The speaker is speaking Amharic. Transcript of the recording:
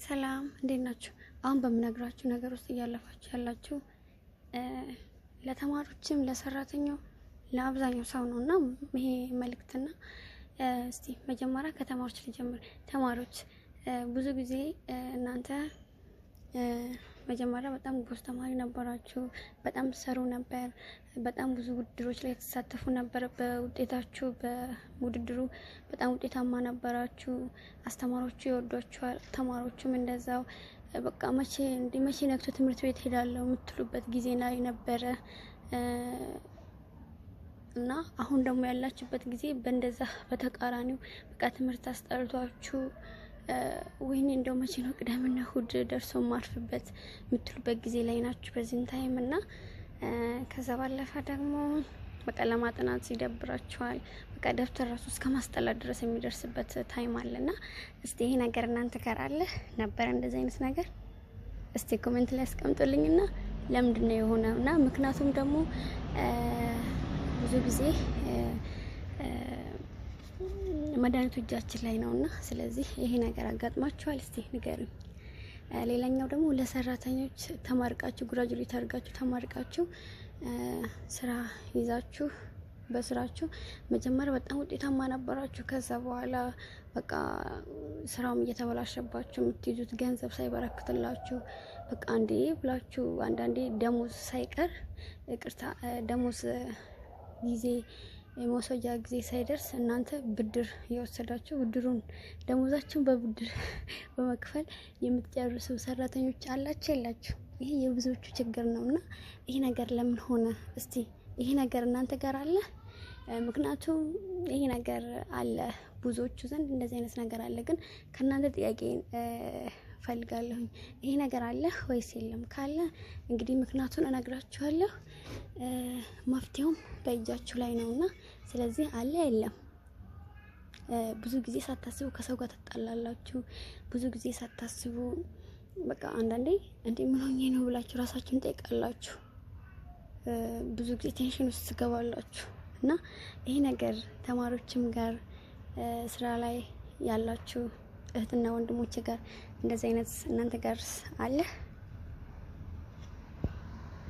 ሰላም እንዴት ናችሁ? አሁን በምነግራችሁ ነገር ውስጥ እያለፋችሁ ያላችሁ ለተማሪዎችም ለሰራተኛው ለአብዛኛው ሰው ነውና ይሄ መልእክትና እስቲ መጀመሪያ ከተማሪዎች ልጀምር። ተማሪዎች ብዙ ጊዜ እናንተ መጀመሪያ በጣም ጎበዝ ተማሪ ነበራችሁ፣ በጣም ትሰሩ ነበር፣ በጣም ብዙ ውድድሮች ላይ ተሳተፉ ነበር። በውጤታችሁ በውድድሩ በጣም ውጤታማ ነበራችሁ። አስተማሪዎቹ ይወዷችኋል፣ ተማሪዎቹም እንደዛው። በቃ መቼ ነክቶ ትምህርት ቤት ሄዳለሁ የምትሉበት ጊዜ ላይ ነበረ እና አሁን ደግሞ ያላችሁበት ጊዜ በእንደዛ በተቃራኒው በቃ ትምህርት አስጠልቷችሁ ወይኔ እንደው መቼ ነው ቅዳሜና እሁድ ደርሶ ማርፍበት የምትሉበት ጊዜ ላይ ናችሁ በዚህ ታይም። እና ከዛ ባለፈ ደግሞ በቃ ለማጥናት ይደብራችኋል። በቃ ደብተር ራሱ እስከ ማስጠላት ድረስ የሚደርስበት ታይም አለና እስቲ ይሄ ነገር እናንተ ጋር አለ ነበር እንደዚህ አይነት ነገር? እስቲ ኮሜንት ላይ አስቀምጡልኝና ለምንድነው የሆነውና ምክንያቱም ደግሞ ብዙ ጊዜ መድኃኒቱ እጃችን ላይ ነውና ስለዚህ ይሄ ነገር አጋጥማችኋል? እስቲ ንገሩኝ። ሌላኛው ደግሞ ለሰራተኞች ተማርቃችሁ ግራጁዌት አድርጋችሁ ተማርቃችሁ ስራ ይዛችሁ በስራችሁ መጀመሪያ በጣም ውጤታማ ነበራችሁ። ከዛ በኋላ በቃ ስራውም እየተበላሸባችሁ የምትይዙት ገንዘብ ሳይበረክትላችሁ በቃ አንዴ ብላችሁ አንዳንዴ ደሞዝ ሳይቀር ደሞዝ ጊዜ የመውሰጃ ጊዜ ሳይደርስ እናንተ ብድር እየወሰዳችሁ ብድሩን ደሞዛችሁን በብድር በመክፈል የምትጨርሱ ሰራተኞች አላችሁ የላችሁ? ይሄ የብዙዎቹ ችግር ነውና ይሄ ነገር ለምን ሆነ? እስቲ ይሄ ነገር እናንተ ጋር አለ? ምክንያቱም ይሄ ነገር አለ ብዙዎቹ ዘንድ እንደዚህ አይነት ነገር አለ። ግን ከእናንተ ጥያቄ ፈልጋለሁ። ይሄ ነገር አለ ወይስ የለም? ካለ እንግዲህ ምክንያቱን እነግራችኋለሁ። መፍትሄውም በእጃችሁ ላይ ነውና ስለዚህ አለ የለም። ብዙ ጊዜ ሳታስቡ ከሰው ጋር ተጣላላችሁ። ብዙ ጊዜ ሳታስቡ በቃ አንዳንዴ እንዴ ምን ሆኜ ነው ብላችሁ ራሳችሁን ጠይቃላችሁ። ብዙ ጊዜ ቴንሽን ውስጥ ትገባላችሁ እና ይሄ ነገር ተማሪዎችም ጋር ስራ ላይ ያላችሁ እህትና ወንድሞች ጋር እንደዚህ አይነት እናንተ ጋር አለ?